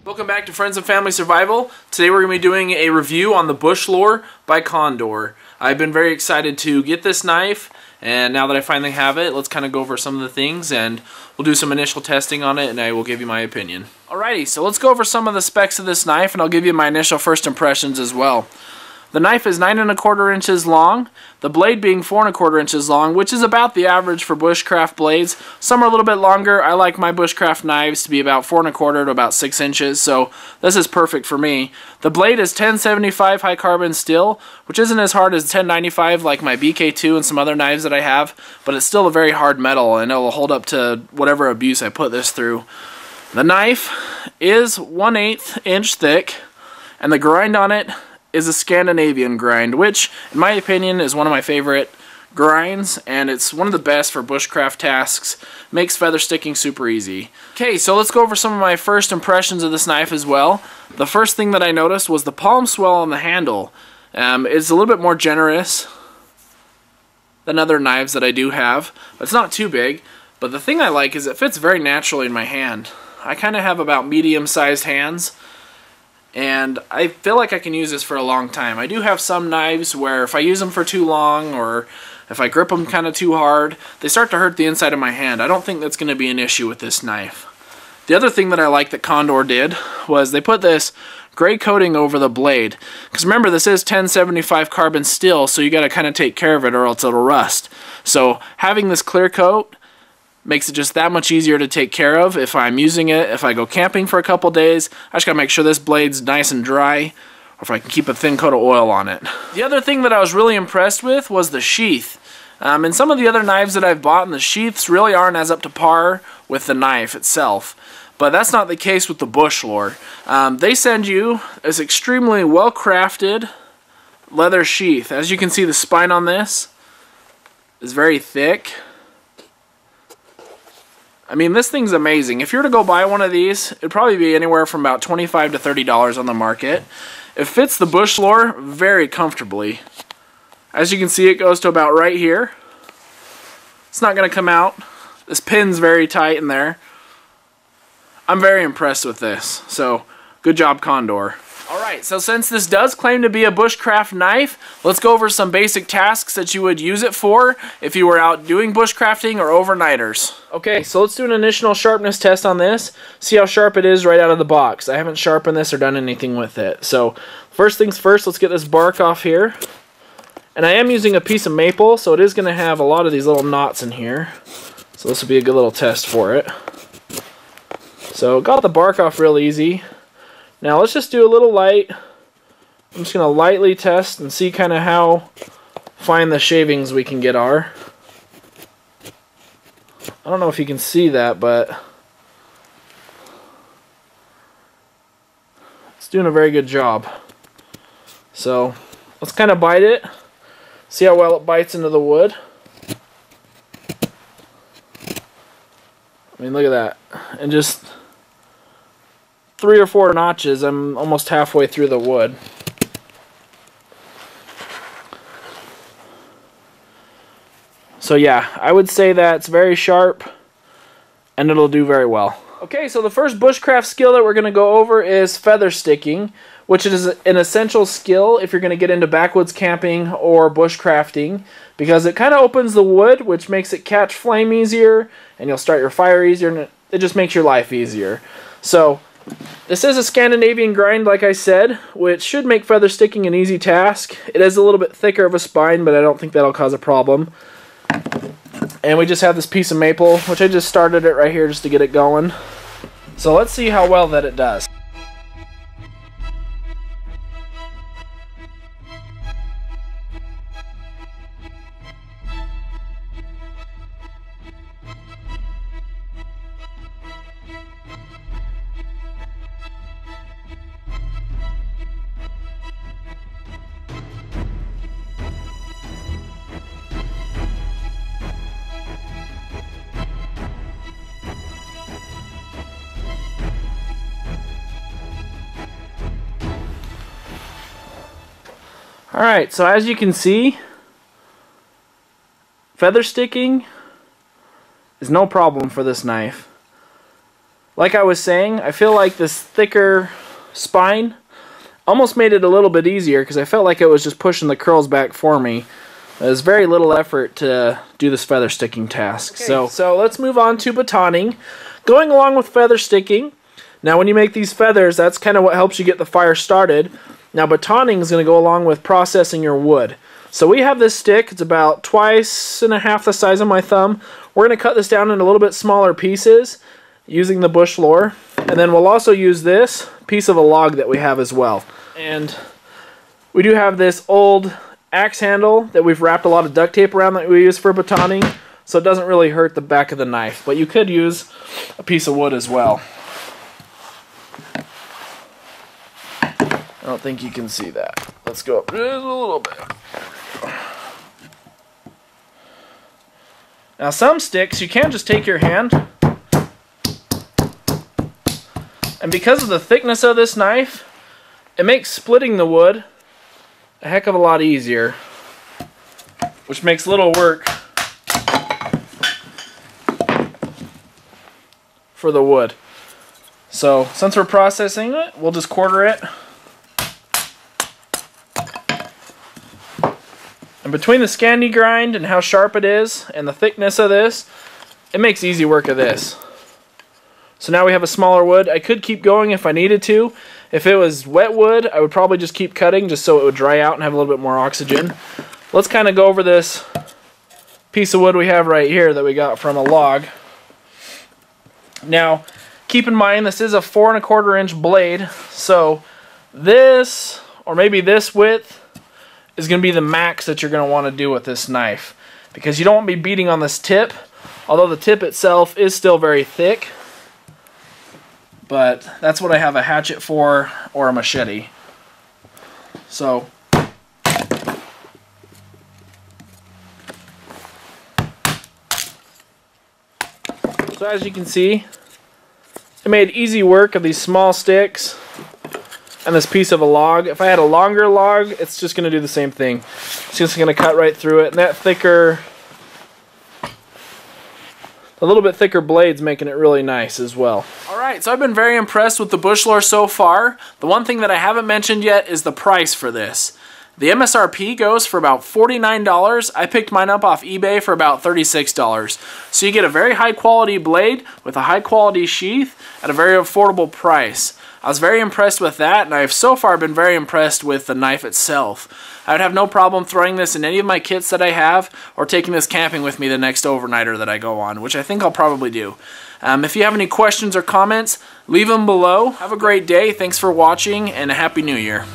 Welcome back to Friends and Family Survival. Today we're going to be doing a review on the Bushlore by Condor. I've been very excited to get this knife, and now that I finally have it, let's kind of go over some of the things and we'll do some initial testing on it and I will give you my opinion. Alrighty, so let's go over some of the specs of this knife and I'll give you my initial first impressions as well. The knife is 9 1/4 inches long, the blade being 4 1/4 inches long, which is about the average for bushcraft blades. Some are a little bit longer. I like my bushcraft knives to be about 4 1/4 to about 6 inches, so this is perfect for me. The blade is 1075 high carbon steel, which isn't as hard as 1095 like my BK2 and some other knives that I have, but it's still a very hard metal and it will hold up to whatever abuse I put this through. The knife is 1/8 inch thick, and the grind on it is a Scandinavian grind, which in my opinion is one of my favorite grinds, and it's one of the best for bushcraft tasks. Makes feather sticking super easy. Okay, so let's go over some of my first impressions of this knife as well. The first thing that I noticed was the palm swell on the handle. It's a little bit more generous than other knives that I do have. It's not too big, but the thing I like is it fits very naturally in my hand. I kind of have about medium-sized hands, and I feel like I can use this for a long time. I do have some knives where if I use them for too long or if I grip them kind of too hard, they start to hurt the inside of my hand. I don't think that's going to be an issue with this knife. The other thing that I like that Condor did was they put this gray coating over the blade. Because remember, this is 1075 carbon steel, so you got to kind of take care of it or else it'll rust. So having this clear coat makes it just that much easier to take care of if I'm using it. If I go camping for a couple days, I just gotta make sure this blade's nice and dry, or if I can keep a thin coat of oil on it. The other thing that I was really impressed with was the sheath. In some of the other knives that I've bought, the sheaths really aren't as up to par with the knife itself. But that's not the case with the Bushlore. They send you this extremely well-crafted leather sheath. As you can see, the spine on this is very thick. I mean, this thing's amazing. If you were to go buy one of these, it'd probably be anywhere from about $25 to $30 on the market. It fits the Bushlore very comfortably. As you can see, it goes to about right here. It's not going to come out. This pin's very tight in there. I'm very impressed with this. So, good job, Condor. Alright, so since this does claim to be a bushcraft knife, let's go over some basic tasks that you would use it for if you were out doing bushcrafting or overnighters. Okay, so let's do an initial sharpness test on this, see how sharp it is right out of the box. I haven't sharpened this or done anything with it. So, first things first, let's get this bark off here. And I am using a piece of maple, so it is going to have a lot of these little knots in here. So this will be a good little test for it. So, got the bark off real easy. Now let's just do a little light. I'm just going to lightly test and see kind of how fine the shavings we can get are. I don't know if you can see that, but it's doing a very good job. So let's kind of bite it, see how well it bites into the wood. I mean, look at that. And just 3 or 4 notches, I'm almost halfway through the wood. So yeah, I would say that it's very sharp and it'll do very well. Okay, so the first bushcraft skill that we're going to go over is feather sticking, which is an essential skill if you're going to get into backwoods camping or bushcrafting, because it kind of opens the wood, which makes it catch flame easier, and you'll start your fire easier, and it just makes your life easier. So this is a Scandinavian grind, like I said, which should make feather sticking an easy task. It is a little bit thicker of a spine, but I don't think that'll cause a problem. And we just have this piece of maple, which I just started it right here just to get it going. So let's see how well that it does. Alright, so as you can see, feather sticking is no problem for this knife. like I was saying, I feel like this thicker spine almost made it a little bit easier because I felt like it was just pushing the curls back for me. There's very little effort to do this feather sticking task. Okay. So let's move on to batoning. Going along with feather sticking, now when you make these feathers, that's kind of what helps you get the fire started. Now batoning is going to go along with processing your wood. So we have this stick, it's about 2.5 times the size of my thumb. We're going to cut this down into a little bit smaller pieces using the Bushlore. And then we'll also use this piece of a log that we have as well. And we do have this old axe handle that we've wrapped a lot of duct tape around that we use for batoning, so it doesn't really hurt the back of the knife. But you could use a piece of wood as well. I don't think you can see that. Let's go up just a little bit. Now some sticks you can just take your hand, and because of the thickness of this knife, it makes splitting the wood a heck of a lot easier, which makes little work for the wood. So since we're processing it, we'll just quarter it. And between the Scandi grind and how sharp it is and the thickness of this, it makes easy work of this. So now we have a smaller wood. I could keep going if I needed to. If it was wet wood, I would probably just keep cutting just so it would dry out and have a little bit more oxygen. Let's kind of go over this piece of wood we have right here that we got from a log. Now, keep in mind this is a 4¼ inch blade, so this, or maybe this width, is going to be the max that you're going to want to do with this knife, because you don't want to be beating on this tip, although the tip itself is still very thick. But that's what I have a hatchet for, or a machete. So as you can see, I made easy work of these small sticks and this piece of a log. If I had a longer log, it's just going to do the same thing. It's just going to cut right through it. And that thicker, a little bit thicker blade's making it really nice as well. Alright, so I've been very impressed with the Bushlore so far. The one thing that I haven't mentioned yet is the price for this. The MSRP goes for about $49. I picked mine up off eBay for about $36. So you get a very high quality blade with a high quality sheath at a very affordable price. I was very impressed with that, and I've so far been very impressed with the knife itself. I would have no problem throwing this in any of my kits that I have, or taking this camping with me the next overnighter that I go on, which I think I'll probably do. If you have any questions or comments, leave them below. Have a great day, thanks for watching, and a Happy New Year.